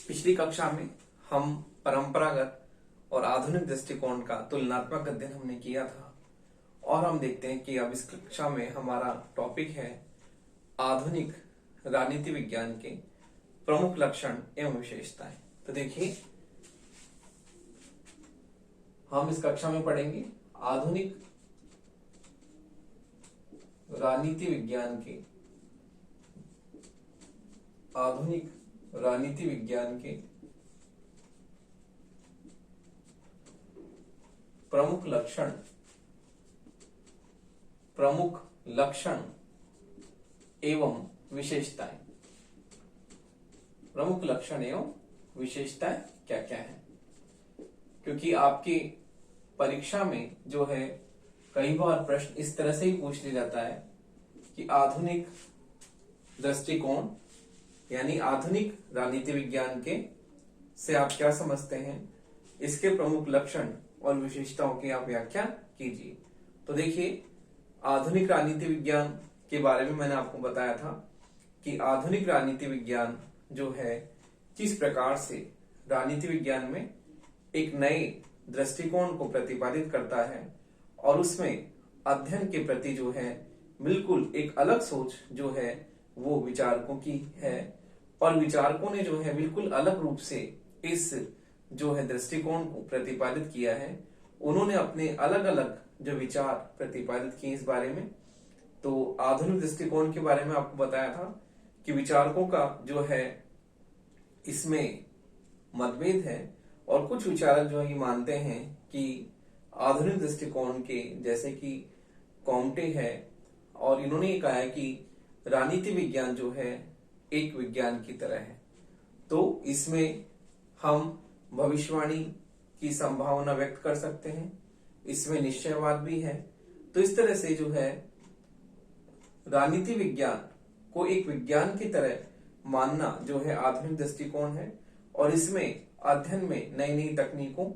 पिछली कक्षा में हम परंपरागत और आधुनिक दृष्टिकोण का तुलनात्मक अध्ययन हमने किया था और हम देखते हैं कि अब इस कक्षा में हमारा टॉपिक है आधुनिक राजनीति विज्ञान के प्रमुख लक्षण एवं विशेषताएं। तो देखिए, हम इस कक्षा में पढ़ेंगे आधुनिक राजनीति विज्ञान के प्रमुख लक्षण एवं विशेषताएं। प्रमुख लक्षण एवं विशेषताएं क्या क्या है, क्योंकि आपकी परीक्षा में जो है कई बार प्रश्न इस तरह से ही पूछ लिया जाता है कि आधुनिक दृष्टिकोण यानी आधुनिक राजनीति विज्ञान के से आप क्या समझते हैं, इसके प्रमुख लक्षण और विशेषताओं की आप व्याख्या कीजिए। तो देखिए, आधुनिक राजनीति विज्ञान के बारे में मैंने आपको बताया था कि आधुनिक राजनीति विज्ञान जो है किस प्रकार से राजनीति विज्ञान में एक नए दृष्टिकोण को प्रतिपादित करता है और उसमें अध्ययन के प्रति जो है बिल्कुल एक अलग सोच जो है वो विचारकों की है और विचारकों ने जो है बिल्कुल अलग रूप से इस जो है दृष्टिकोण को प्रतिपादित किया है। उन्होंने अपने अलग अलग जो विचार प्रतिपादित किए इस बारे में। तो आधुनिक दृष्टिकोण के बारे में आपको बताया था कि विचारकों का जो है इसमें मतभेद है और कुछ विचारक जो है मानते हैं कि आधुनिक दृष्टिकोण के जैसे कि कॉम्टे है और इन्होंने ये कहा है कि राजनीति विज्ञान जो है एक विज्ञान की तरह है। तो इसमें हम भविष्यवाणी की संभावना व्यक्त कर सकते हैं, इसमें निश्चयवाद भी है। तो इस तरह से जो है राजनीति विज्ञान को एक विज्ञान की तरह मानना जो है आधुनिक दृष्टिकोण है और इसमें अध्ययन में नई नई तकनीकों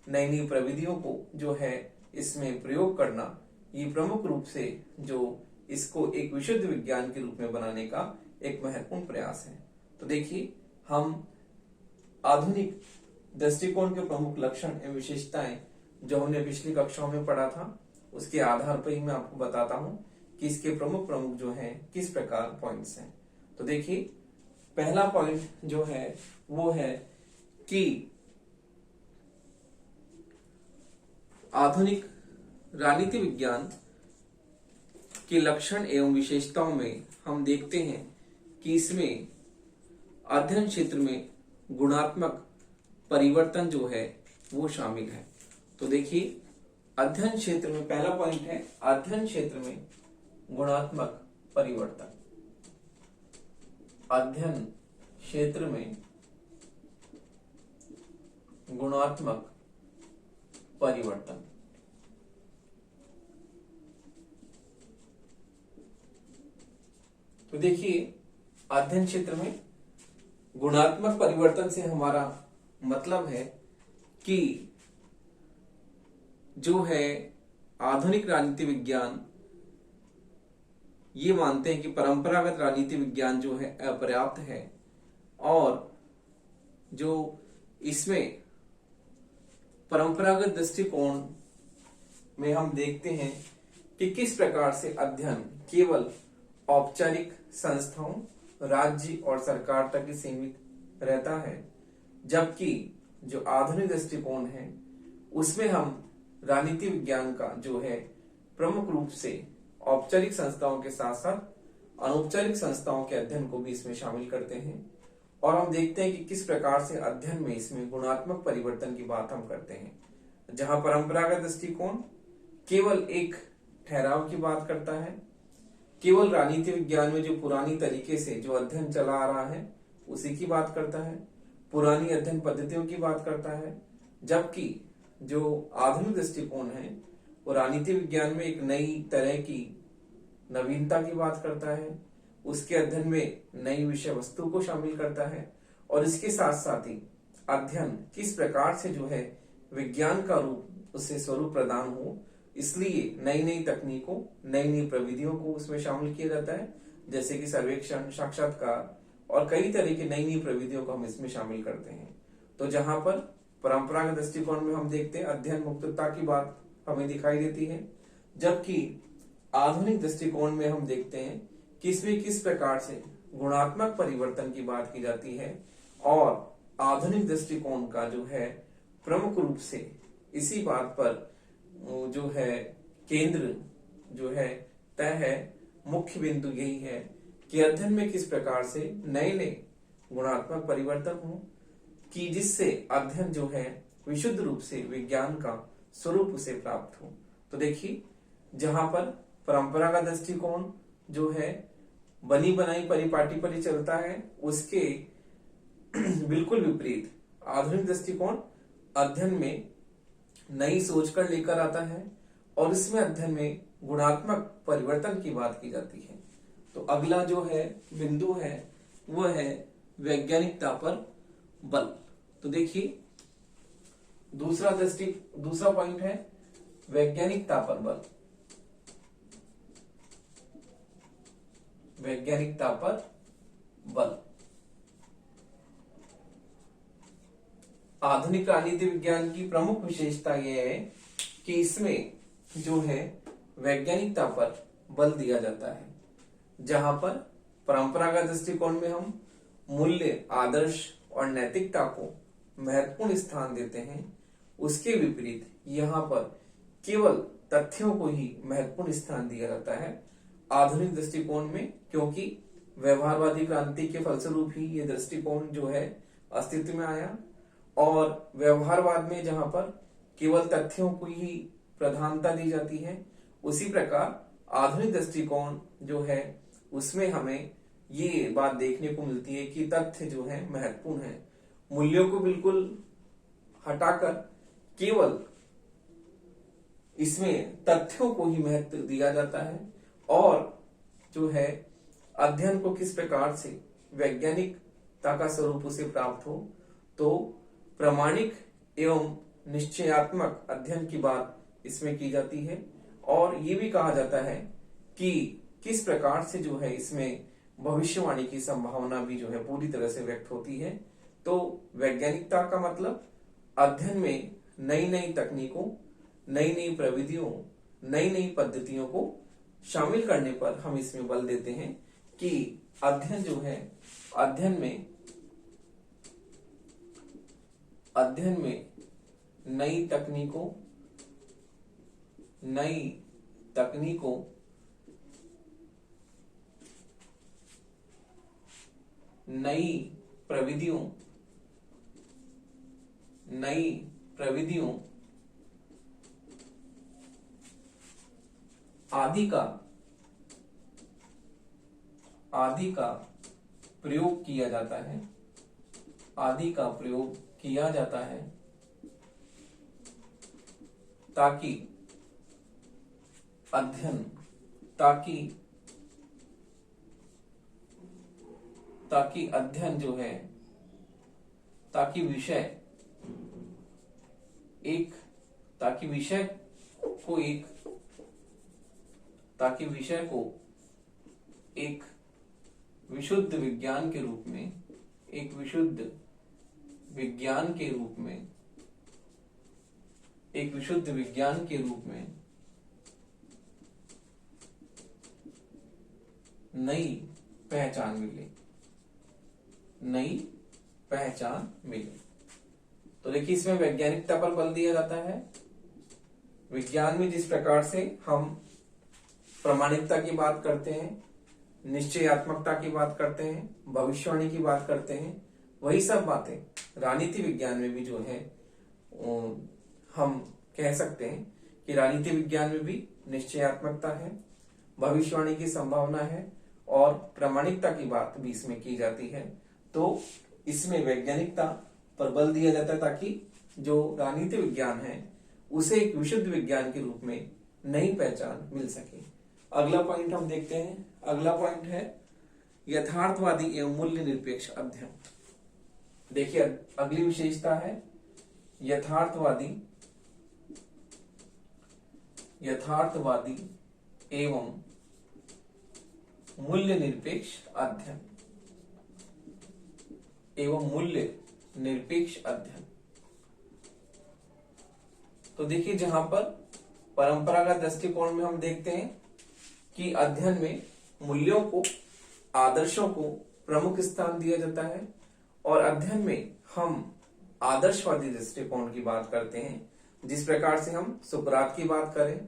नई नई प्रविधियों को जो है इसमें प्रयोग करना, ये प्रमुख रूप से जो इसको एक विशुद्ध विज्ञान के रूप में बनाने का एक महत्वपूर्ण प्रयास है। तो देखिए, हम आधुनिक दृष्टिकोण के प्रमुख लक्षण एवं विशेषताएं जो हमने पिछली कक्षाओं में पढ़ा था उसके आधार पर ही मैं आपको बताता हूं कि इसके प्रमुख जो हैं किस प्रकार पॉइंट्स हैं। तो देखिए, पहला पॉइंट जो है वो है कि आधुनिक राजनीति विज्ञान के लक्षण एवं विशेषताओं में हम देखते हैं कि इसमें अध्ययन क्षेत्र में गुणात्मक परिवर्तन जो है वो शामिल है। तो देखिए, अध्ययन क्षेत्र में पहला पॉइंट है अध्ययन क्षेत्र में गुणात्मक परिवर्तन। अध्ययन क्षेत्र में गुणात्मक परिवर्तन। तो देखिए, अध्ययन क्षेत्र में गुणात्मक परिवर्तन से हमारा मतलब है कि जो है आधुनिक राजनीति विज्ञान ये मानते हैं कि परंपरागत राजनीति विज्ञान जो है अपर्याप्त है और जो इसमें परंपरागत दृष्टिकोण में हम देखते हैं कि किस प्रकार से अध्ययन केवल औपचारिक संस्थाओं, राज्य और सरकार तक ही सीमित रहता है, जबकि जो आधुनिक दृष्टिकोण है उसमें हम राजनीति विज्ञान का जो है प्रमुख रूप से औपचारिक संस्थाओं के साथ साथ अनौपचारिक संस्थाओं के अध्ययन को भी इसमें शामिल करते हैं और हम देखते हैं कि किस प्रकार से अध्ययन में इसमें गुणात्मक परिवर्तन की बात हम करते हैं। जहां परंपरागत दृष्टिकोण केवल एक ठहराव की बात करता है, केवल राजनीति विज्ञान में जो पुरानी तरीके से जो अध्ययन चला आ रहा है उसी की बात करता है, पुरानी अध्ययन पद्धतियों की बात करता है, जबकि जो आधुनिक दृष्टिकोण है वो राजनीति विज्ञान में एक नई तरह की नवीनता की बात करता है, उसके अध्ययन में नई विषय वस्तु को शामिल करता है और इसके साथ साथ ही अध्ययन किस प्रकार से जो है विज्ञान का रूप उसे स्वरूप प्रदान हो, इसलिए नई नई तकनीकों नई नई प्रविधियों को उसमें शामिल किया जाता है, जैसे कि सर्वेक्षण, साक्षात्कार और कई तरह की नई नई प्रविधियों को हम इसमें शामिल करते हैं। तो जहां पर परंपरागत दृष्टिकोण में हम देखते हैं अध्ययन मुक्तता की बात हमें दिखाई देती है, जबकि आधुनिक दृष्टिकोण में हम देखते हैं कि इसमें किस प्रकार से गुणात्मक परिवर्तन की बात की जाती है। और आधुनिक दृष्टिकोण का जो है प्रमुख रूप से इसी बात पर जो है केंद्र जो है तय है, मुख्य बिंदु यही है कि अध्ययन में किस प्रकार से नए नए गुणात्मक परिवर्तन हो कि जिससे अध्ययन जो है विशुद्ध रूप से विज्ञान का स्वरूप उसे प्राप्त हो। तो देखिए, जहां पर परंपरागत दृष्टिकोण जो है बनी बनाई परिपाटी पर ही चलता है, उसके बिल्कुल विपरीत आधुनिक दृष्टिकोण अध्ययन में नई सोच कर लेकर आता है और इसमें अध्ययन में गुणात्मक परिवर्तन की बात की जाती है। तो अगला जो है बिंदु है वो है वैज्ञानिकता पर बल। तो देखिए, दूसरा पॉइंट है वैज्ञानिकता पर बल। वैज्ञानिकता पर बल। आधुनिक राजनीति विज्ञान की प्रमुख विशेषता यह है कि इसमें जो है वैज्ञानिकता पर बल दिया जाता है। जहां पर परंपरागत दृष्टिकोण में हम मूल्य, आदर्श और नैतिकता को महत्वपूर्ण स्थान देते हैं, उसके विपरीत यहाँ पर केवल तथ्यों को ही महत्वपूर्ण स्थान दिया जाता है आधुनिक दृष्टिकोण में, क्योंकि व्यवहारवादी क्रांति के फलस्वरूप ही ये दृष्टिकोण जो है अस्तित्व में आया। और व्यवहारवाद में जहां पर केवल तथ्यों को ही प्रधानता दी जाती है, उसी प्रकार आधुनिक दृष्टिकोण जो है उसमें हमें ये बात देखने को मिलती है कि तथ्य जो है महत्वपूर्ण है। मूल्यों को बिल्कुल हटाकर केवल इसमें तथ्यों को ही महत्व दिया जाता है। और जो है अध्ययन को किस प्रकार से वैज्ञानिकता का स्वरूप उसे प्राप्त हो, तो प्रामाणिक एवं निश्चयात्मक अध्ययन की बात इसमें की जाती है। और ये भी कहा जाता है कि किस प्रकार से जो है इसमें भविष्यवाणी की संभावना भी जो है पूरी तरह से व्यक्त होती है। तो वैज्ञानिकता का मतलब अध्ययन में नई नई तकनीकों, नई नई प्रविधियों, नई नई पद्धतियों को शामिल करने पर हम इसमें बल देते हैं कि अध्ययन जो है अध्ययन में नई तकनीकों, नई प्रविधियों आदि का प्रयोग किया जाता है ताकि अध्ययन जो है ताकि विषय को एक विशुद्ध विज्ञान के रूप में नई पहचान मिले। तो देखिए, इसमें वैज्ञानिकता पर बल दिया जाता है। विज्ञान में जिस प्रकार से हम प्रामाणिकता की बात करते हैं, निश्चयात्मकता की बात करते हैं, भविष्यवाणी की बात करते हैं, वही सब बातें राजनीति विज्ञान में भी जो है हम कह सकते हैं कि राजनीति विज्ञान में भी निश्चयात्मकता है, भविष्यवाणी की संभावना है और प्रामाणिकता की बात भी इसमें की जाती है। तो इसमें वैज्ञानिकता पर बल दिया जाता है ताकि जो राजनीति विज्ञान है उसे एक विशुद्ध विज्ञान के रूप में नई पहचान मिल सके। अगला पॉइंट हम देखते हैं। अगला पॉइंट है यथार्थवादी एवं मूल्य निरपेक्ष अध्ययन। देखिए, अगली विशेषता है यथार्थवादी एवं मूल्य निरपेक्ष अध्ययन। एवं मूल्य निरपेक्ष अध्ययन। तो देखिए, जहां पर परंपरागत दृष्टिकोण में हम देखते हैं कि अध्ययन में मूल्यों को, आदर्शों को प्रमुख स्थान दिया जाता है, और अध्ययन में हम आदर्शवादी दृष्टिकोण की बात करते हैं। जिस प्रकार से हम सुकरात की बात करें,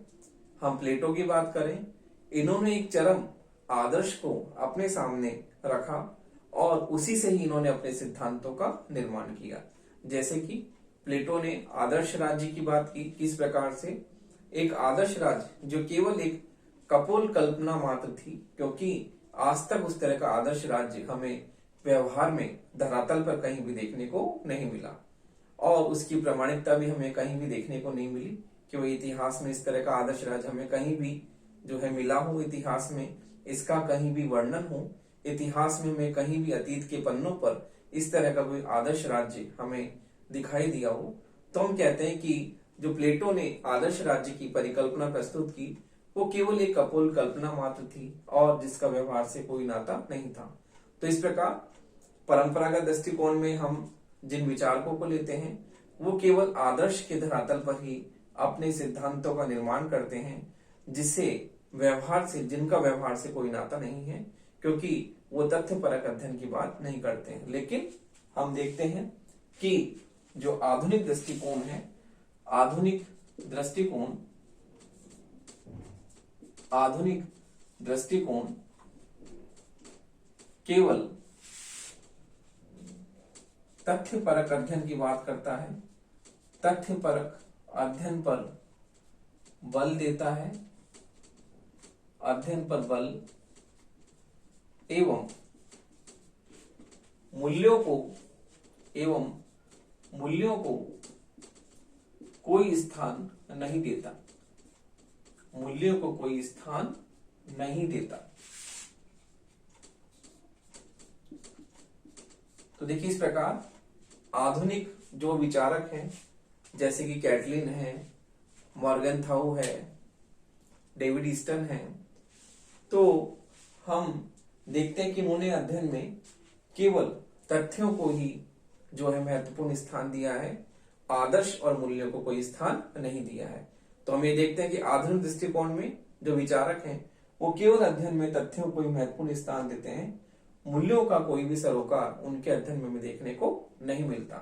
हम प्लेटो की बात करें, इन्होंने एक चरम आदर्श को अपने सामने रखा और उसी से ही इन्होंने अपने सिद्धांतों का निर्माण किया। जैसे कि प्लेटो ने आदर्श राज्य की बात की, किस प्रकार से एक आदर्श राज्य जो केवल एक कपोल कल्पना मात्र थी, क्योंकि आज तक उस तरह का आदर्श राज्य हमें व्यवहार में धरातल पर कहीं भी देखने को नहीं मिला, और उसकी प्रामाणिकता भी हमें कहीं भी देखने को नहीं मिली कि वो इतिहास में इस तरह का आदर्श राज्य हमें कहीं भी जो है मिला हो, इतिहास में इसका कहीं भी वर्णन हो, इतिहास में हमें कहीं भी अतीत के पन्नों पर इस तरह का कोई आदर्श राज्य हमें दिखाई दिया हो। तो हम कहते हैं कि जो प्लेटो ने आदर्श राज्य की परिकल्पना प्रस्तुत की, वो केवल एक कपोल कल्पना मात्र थी और जिसका व्यवहार से कोई नाता नहीं था। तो इस प्रकार परंपरागत दृष्टिकोण में हम जिन विचारकों को लेते हैं, वो केवल आदर्श के धरातल पर ही अपने सिद्धांतों का निर्माण करते हैं, जिससे व्यवहार से, जिनका व्यवहार से कोई नाता नहीं है, क्योंकि वो तथ्यपरक अध्ययन की बात नहीं करते हैं। लेकिन हम देखते हैं कि जो आधुनिक दृष्टिकोण है, आधुनिक दृष्टिकोण केवल तथ्यपरक अध्ययन की बात करता है, तथ्यपरक अध्ययन पर बल देता है, अध्ययन पर बल एवं मूल्यों को कोई स्थान नहीं देता, मूल्यों को कोई स्थान नहीं देता। तो देखिए, इस प्रकार आधुनिक जो विचारक हैं, जैसे कि कैटलिन है, मॉर्गनथाउ है, डेविड ईस्टन है, तो हम देखते हैं कि उन्होंने अध्ययन में केवल तथ्यों को ही जो है महत्वपूर्ण स्थान दिया है, आदर्श और मूल्यों को कोई स्थान नहीं दिया है। तो हम ये देखते हैं कि आधुनिक दृष्टिकोण में जो विचारक हैं, वो केवल अध्ययन में तथ्यों को ही महत्वपूर्ण स्थान देते हैं, मूल्यों का कोई भी सरोकार उनके अध्ययन में देखने को नहीं मिलता।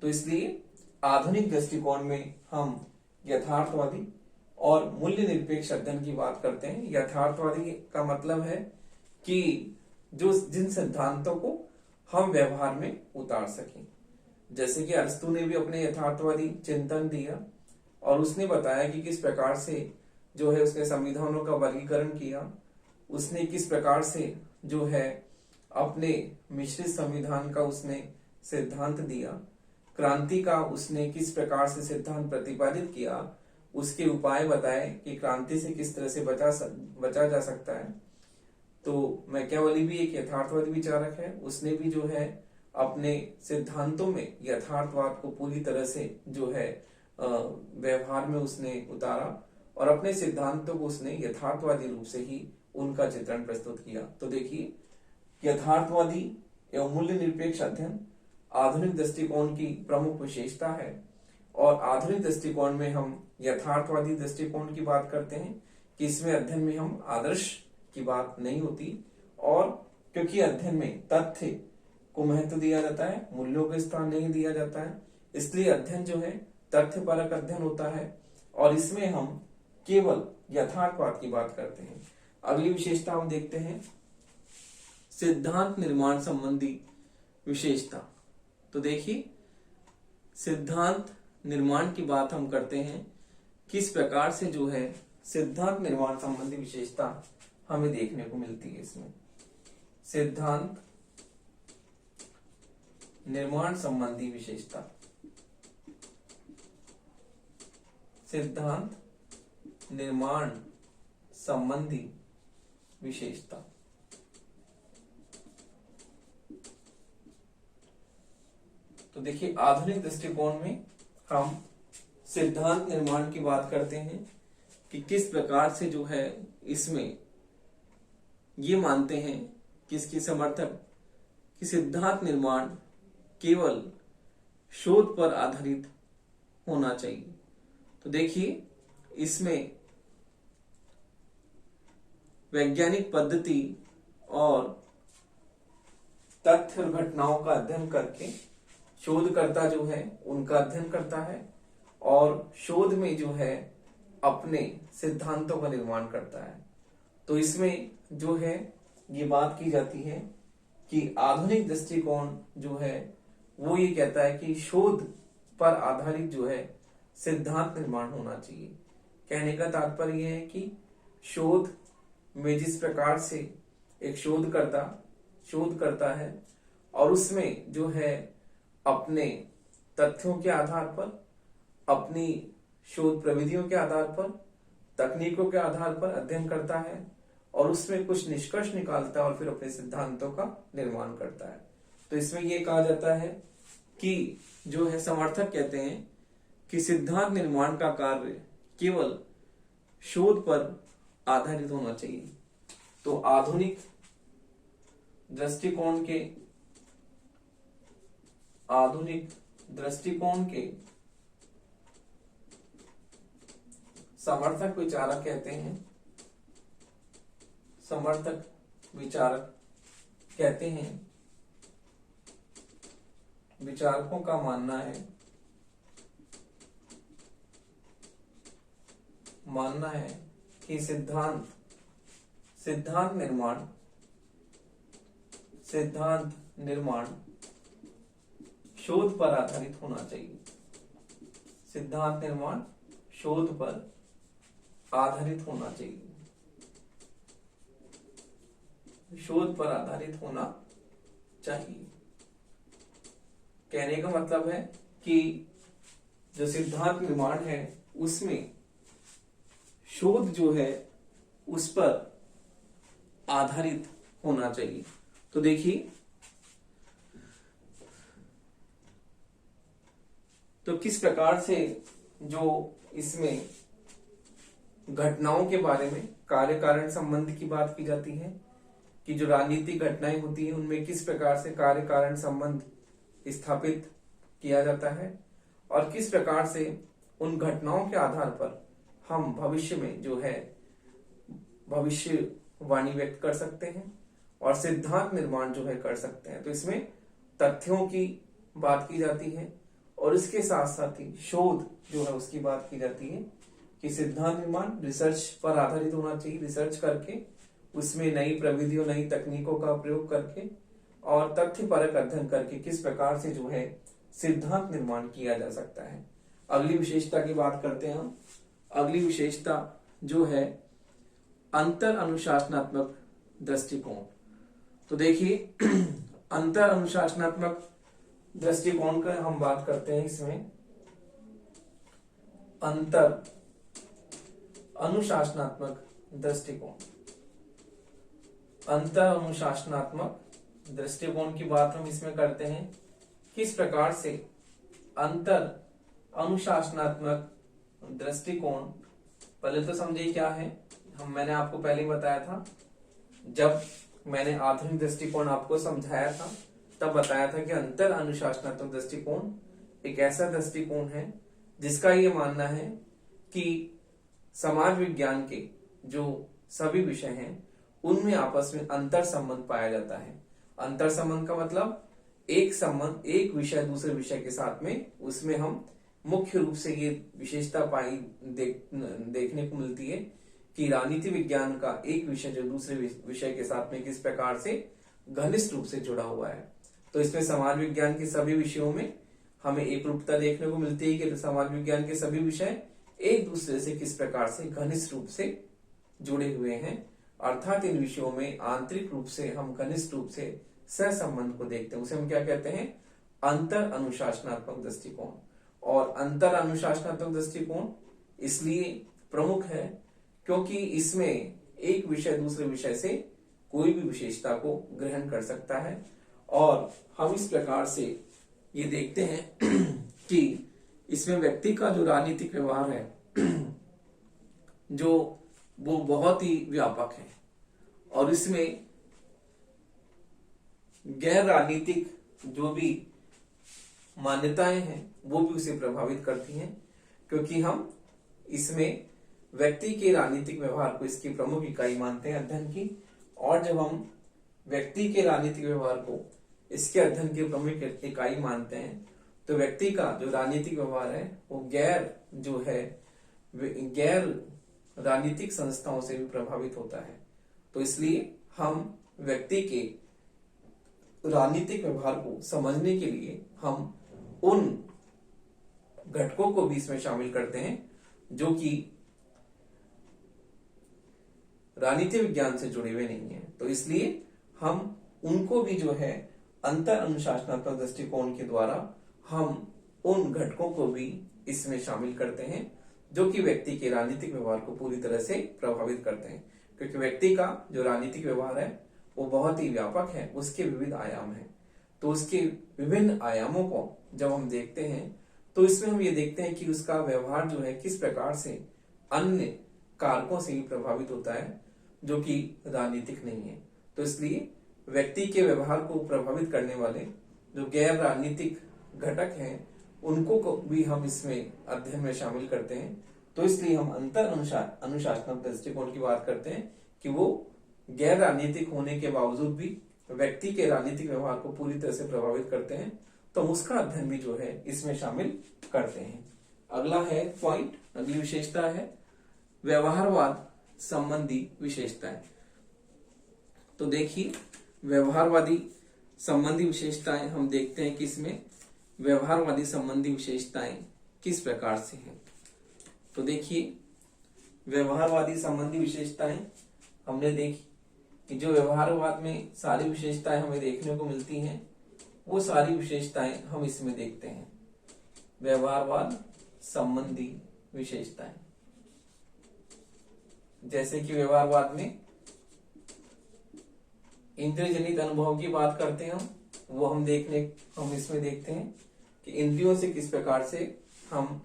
तो इसलिए आधुनिक दृष्टिकोण में हम यथार्थवादी और मूल्य निरपेक्ष अध्ययन की बात करते हैं। यथार्थवादी का मतलब है कि जिन सिद्धांतों को हम व्यवहार में उतार सकें। जैसे कि अरस्तु ने भी अपने यथार्थवादी चिंतन दिया और उसने बताया कि किस प्रकार से जो है उसने संविधानों का वर्गीकरण किया, उसने किस प्रकार से जो है अपने मिश्रित संविधान का उसने सिद्धांत दिया, क्रांति का उसने किस प्रकार से सिद्धांत प्रतिपादित किया, उसके उपाय बताए कि क्रांति से किस तरह से बचा जा सकता है। तो मैकियावेली भी एक यथार्थवादी विचारक है, उसने भी जो है अपने सिद्धांतों में यथार्थवाद को पूरी तरह से जो है व्यवहार में उसने उतारा और अपने सिद्धांतों को उसने यथार्थवादी रूप से ही उनका चित्रण प्रस्तुत किया। तो देखिए, यथार्थवादी एवं मूल्य निरपेक्ष अध्ययन आधुनिक दृष्टिकोण की प्रमुख विशेषता है, और आधुनिक दृष्टिकोण में हम यथार्थवादी दृष्टिकोण की बात करते हैं कि इसमें अध्ययन में हम आदर्श की बात नहीं होती, और क्योंकि अध्ययन में तथ्य को महत्व दिया जाता है, मूल्यों को स्थान नहीं दिया जाता है, इसलिए अध्ययन जो है तथ्यपरक अध्ययन होता है और इसमें हम केवल यथार्थवाद की बात करते हैं। अगली विशेषता हम देखते हैं सिद्धांत निर्माण संबंधी विशेषता। तो देखिए, सिद्धांत निर्माण की बात हम करते हैं, किस प्रकार से जो है सिद्धांत निर्माण संबंधी विशेषता हमें देखने को मिलती है। इसमें सिद्धांत निर्माण संबंधी विशेषता, सिद्धांत निर्माण संबंधी विशेषता। तो देखिए, आधुनिक दृष्टिकोण में हम सिद्धांत निर्माण की बात करते हैं कि किस प्रकार से जो है इसमें ये मानते हैं किसके समर्थक कि सिद्धांत निर्माण केवल शोध पर आधारित होना चाहिए। तो देखिए इसमें वैज्ञानिक पद्धति और तथ्य और घटनाओं का अध्ययन करके शोधकर्ता जो है उनका अध्ययन करता है और शोध में जो है अपने सिद्धांतों का निर्माण करता है। तो इसमें जो है ये बात की जाती है कि आधुनिक दृष्टिकोण जो है वो ये कहता है कि शोध पर आधारित जो है सिद्धांत निर्माण होना चाहिए। कहने का तात्पर्य यह है कि शोध में जिस प्रकार से एक शोधकर्ता शोध करता है और उसमें जो है अपने तथ्यों के आधार पर, अपनी शोध प्रविधियों के आधार पर, तकनीकों के आधार पर अध्ययन करता है और उसमें कुछ निष्कर्ष निकालता है और फिर अपने सिद्धांतों का निर्माण करता है। तो इसमें यह कहा जाता है कि जो है समर्थक कहते हैं कि सिद्धांत निर्माण का कार्य केवल शोध पर आधारित होना चाहिए। तो आधुनिक दृष्टिकोण के समर्थक विचारक कहते हैं विचारकों का मानना है कि सिद्धांत निर्माण शोध पर आधारित होना चाहिए। सिद्धांत निर्माण शोध पर आधारित होना चाहिए। शोध पर आधारित होना चाहिए। कहने का मतलब है कि जो सिद्धांत निर्माण है उसमें शोध जो है उस पर आधारित होना चाहिए। तो देखिए तो किस प्रकार से जो इसमें घटनाओं के बारे में कार्य कारण संबंध की बात की जाती है कि जो राजनीतिक घटनाएं होती हैं उनमें किस प्रकार से कार्य कारण संबंध स्थापित किया जाता है और किस प्रकार से उन घटनाओं के आधार पर हम भविष्य में जो है भविष्यवाणी व्यक्त कर सकते हैं और सिद्धांत निर्माण जो है कर सकते हैं। तो इसमें तथ्यों की बात की जाती है और इसके साथ साथ ही शोध जो है उसकी बात की जाती है कि सिद्धांत निर्माण रिसर्च पर आधारित होना चाहिए। रिसर्च करके उसमें नई प्रविधियों, नई तकनीकों का प्रयोग करके और तथ्यपरक अध्ययन करके किस प्रकार से जो है सिद्धांत निर्माण किया जा सकता है। अगली विशेषता की बात करते हैं हम। अगली विशेषता जो है अंतर अनुशासनात्मक दृष्टिकोण। तो देखिए अंतर अनुशासनात्मक दृष्टिकोण का हम बात करते हैं। इसमें अंतर अनुशासनात्मक दृष्टिकोण की बात हम इसमें करते हैं। किस प्रकार से अंतर अनुशासनात्मक दृष्टिकोण, पहले तो समझिए क्या है। मैंने आपको पहले ही बताया था, जब मैंने आधुनिक दृष्टिकोण आपको समझाया था तब बताया था कि अंतर अनुशासनात्मक दृष्टिकोण एक ऐसा दृष्टिकोण है जिसका ये मानना है कि समाज विज्ञान के जो सभी विषय हैं उनमें आपस में अंतर संबंध पाया जाता है। अंतर संबंध का मतलब एक विषय दूसरे विषय के साथ में, उसमें हम मुख्य रूप से ये विशेषता देखने को मिलती है कि राजनीति विज्ञान का एक विषय जो दूसरे विषय के साथ में किस प्रकार से घनिष्ठ रूप से जुड़ा हुआ है। तो इसमें समाज विज्ञान के सभी विषयों में हमें एक रूपता देखने को मिलती है कि समाज विज्ञान के सभी विषय एक दूसरे से किस प्रकार से घनिष्ठ रूप से जुड़े हुए हैं, अर्थात इन विषयों में आंतरिक रूप से हम घनिष्ठ रूप से सहसंबंध को देखते हैं। उसे हम क्या कहते हैं? अंतर अनुशासनात्मक दृष्टिकोण। और अंतर अनुशासनात्मक दृष्टिकोण इसलिए प्रमुख है क्योंकि इसमें एक विषय दूसरे विषय से कोई भी विशेषता को ग्रहण कर सकता है और हम इस प्रकार से ये देखते हैं कि इसमें व्यक्ति का जो राजनीतिक व्यवहार है जो वो बहुत ही व्यापक है और इसमें गैर राजनीतिक जो भी मान्यताएं हैं वो भी उसे प्रभावित करती हैं, क्योंकि हम इसमें व्यक्ति के राजनीतिक व्यवहार को इसकी प्रमुख इकाई मानते हैं अध्ययन की। और जब हम व्यक्ति के राजनीतिक व्यवहार को इसके अध्ययन की प्रमुख इकाई मानते हैं तो व्यक्ति का जो राजनीतिक व्यवहार है वो गैर राजनीतिक संस्थाओं से भी प्रभावित होता है। तो इसलिए हम व्यक्ति के राजनीतिक व्यवहार को समझने के लिए हम उन घटकों को भी इसमें शामिल करते हैं जो कि राजनीति विज्ञान से जुड़े हुए नहीं है। तो इसलिए हम उनको भी जो है अंतर अनुशासनात्मक दृष्टिकोण के द्वारा हम उन घटकों को भी इसमें शामिल करते हैं जो कि व्यक्ति के राजनीतिक व्यवहार को पूरी तरह से प्रभावित करते हैं, क्योंकि व्यक्ति का जो राजनीतिक व्यवहार है वो बहुत ही व्यापक है, उसके विविध आयाम हैं। तो उसके विभिन्न आयामों को जब हम देखते हैं तो इसमें हम ये देखते हैं कि उसका व्यवहार जो है किस प्रकार से अन्य कारकों से भी प्रभावित होता है जो कि राजनीतिक नहीं है। तो इसलिए व्यक्ति के व्यवहार को प्रभावित करने वाले जो गैर राजनीतिक घटक हैं उनको को भी हम इसमें अध्ययन में शामिल करते हैं। तो इसलिए हम अंतर अनुशासनात्मक दृष्टिकोण की बात करते हैं कि वो गैर राजनीतिक होने के बावजूद भी व्यक्ति के राजनीतिक व्यवहार को पूरी तरह से प्रभावित करते हैं, तो उसका अध्ययन भी जो है इसमें शामिल करते हैं। अगला है पॉइंट, अगली विशेषता है व्यवहारवाद संबंधी विशेषताएं। तो देखिए व्यवहारवादी संबंधी विशेषताएं हम देखते हैं कि इसमें व्यवहारवादी संबंधी विशेषताएं किस प्रकार से हैं। तो देखिए व्यवहारवादी संबंधी विशेषताएं हमने देखी कि जो व्यवहारवाद में सारी विशेषताएं हमें देखने को मिलती हैं वो सारी विशेषताएं हम इसमें देखते हैं। व्यवहारवाद संबंधी विशेषताएं जैसे कि व्यवहारवाद में इंद्रियजनित अनुभव की बात करते हैं वो हम इसमें देखते हैं कि इंद्रियों से किस प्रकार से हम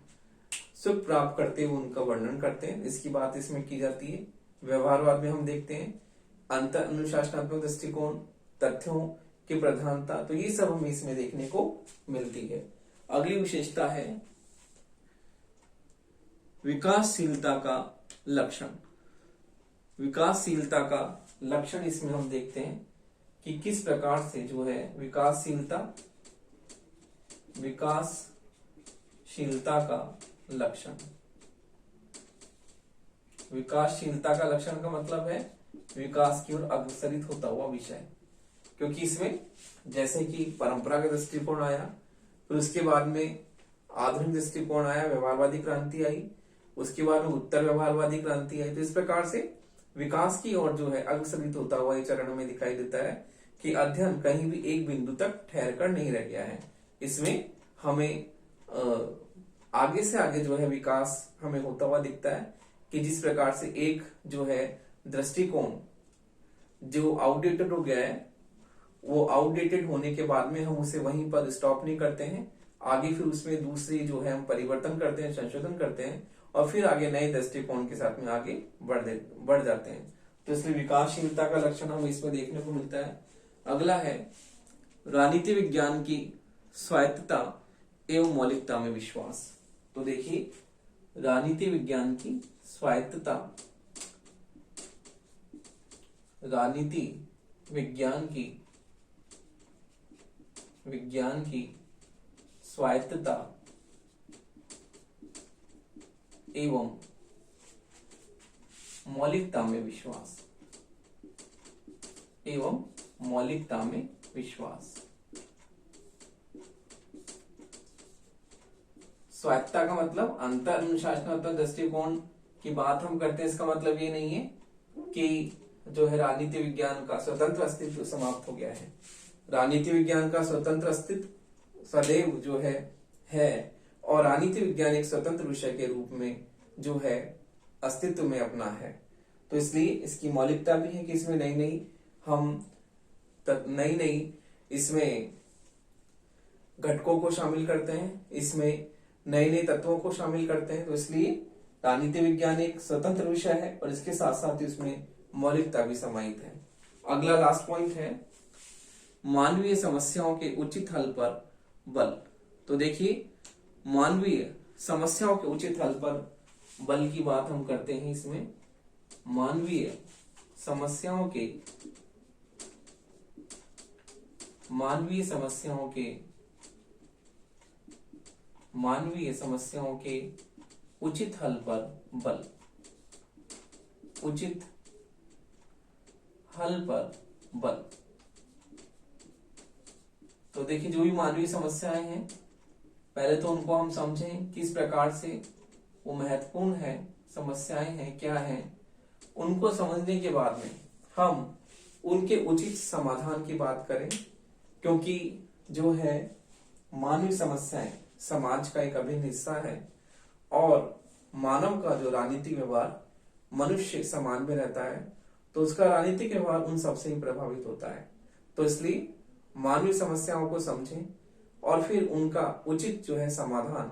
सुख प्राप्त करते हैं उनका वर्णन करते हैं, इसकी बात इसमें की जाती है। व्यवहारवाद में हम देखते हैं अंतर अनुशासनात्मक दृष्टिकोण, तथ्यों की प्रधानता, तो ये सब हमें इसमें देखने को मिलती है। अगली विशेषता है विकासशीलता का लक्षण। विकासशीलता का लक्षण इसमें हम देखते हैं कि किस प्रकार से जो है विकासशीलता का लक्षण। विकासशीलता का लक्षण का मतलब है विकास की ओर अग्रसरित होता हुआ विषय, क्योंकि इसमें जैसे कि परंपरागत दृष्टिकोण आया, फिर उसके बाद में आधुनिक दृष्टिकोण आया, व्यवहारवादी क्रांति आई, उसके बाद में उत्तर व्यवहारवादी क्रांति आई। तो इस प्रकार से विकास की ओर जो है अग्रसरित होता हुआ ये चरण में दिखाई देता है कि अध्ययन कहीं भी एक बिंदु तक ठहर कर नहीं रह गया है। इसमें हमें आगे से आगे जो है विकास हमें होता हुआ दिखता है कि जिस प्रकार से एक जो है दृष्टिकोण जो आउटडेटेड हो गया है वो आउटडेटेड होने के बाद में हम उसे वहीं पर स्टॉप नहीं करते हैं, आगे फिर उसमें दूसरी जो है हम परिवर्तन करते हैं, संशोधन करते हैं और फिर आगे नए दृष्टिकोण के साथ में आगे बढ़ जाते हैं। तो इसलिए विकासशीलता का लक्षण हमें इसमें देखने को मिलता है। अगला है राजनीति विज्ञान की स्वायत्तता एवं मौलिकता में विश्वास। तो देखिए राजनीति विज्ञान की स्वायत्तता, राजनीति विज्ञान की स्वायत्तता एवं मौलिकता में विश्वास, स्वायत्तता का मतलब अंतर अनुशासनात्मक दृष्टिकोण की बात हम करते हैं, इसका मतलब ये नहीं है कि जो है राजनीति विज्ञान का स्वतंत्र अस्तित्व समाप्त हो गया है। राजनीति विज्ञान का स्वतंत्र अस्तित्व सदैव जो है और राजनीति विज्ञान एक स्वतंत्र विषय के रूप में जो है अस्तित्व में अपना है। तो इसलिए इसकी मौलिकता भी है कि इसमें नई इसमें घटकों को शामिल करते हैं, इसमें नए तत्वों को शामिल करते हैं। तो इसलिए राजनीति विज्ञान एक स्वतंत्र विषय है और इसके साथ साथ इसमें मौलिकता भी समाहित है। अगला लास्ट पॉइंट है मानवीय समस्याओं के उचित हल पर बल। तो देखिए, मानवीय समस्याओं के उचित हल पर बल की बात हम करते हैं। इसमें मानवीय समस्याओं के उचित हल पर बल, उचित हल पर बल। तो देखिए, जो भी मानवीय समस्याएं हैं, पहले तो उनको हम समझें किस प्रकार से वो महत्वपूर्ण है, समस्याएं हैं क्या हैं। उनको समझने के बाद में हम उनके उचित समाधान की बात करें, क्योंकि जो है मानवीय समस्याएं समाज का एक अभिन्न हिस्सा है और मानव का जो राजनीतिक व्यवहार, मनुष्य समाज में रहता है तो उसका राजनीतिक व्यवहार उन सबसे ही प्रभावित होता है। तो इसलिए मानवीय समस्याओं को समझें और फिर उनका उचित जो है समाधान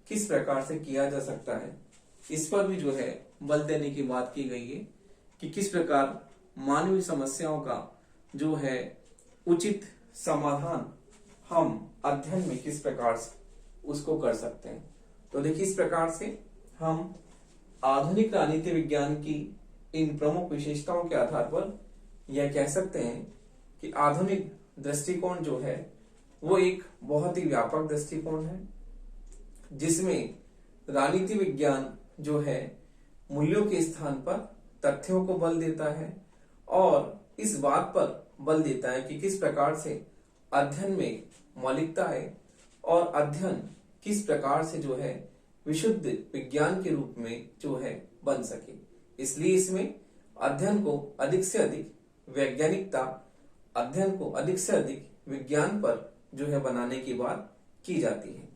किस प्रकार से किया जा सकता है, इस पर भी जो है बल देने की बात की गई है कि किस प्रकार मानवीय समस्याओं का जो है उचित समाधान हम अध्ययन में किस प्रकार से उसको कर सकते हैं। तो देखिए, इस प्रकार से हम आधुनिक राजनीति विज्ञान की इन प्रमुख विशेषताओं के आधार पर यह कह सकते हैं कि आधुनिक दृष्टिकोण जो है वो एक बहुत ही व्यापक दृष्टिकोण है, जिसमें राजनीति विज्ञान जो है मूल्यों के स्थान पर तथ्यों को बल देता है और इस बात पर बल देता है कि किस प्रकार से अध्ययन में मौलिकता है और अध्ययन किस प्रकार से जो है विशुद्ध विज्ञान के रूप में जो है बन सके। इसलिए इसमें अध्ययन को अधिक से अधिक वैज्ञानिकता, अध्ययन को अधिक से अधिक विज्ञान पर जो है बनाने की बात की जाती है।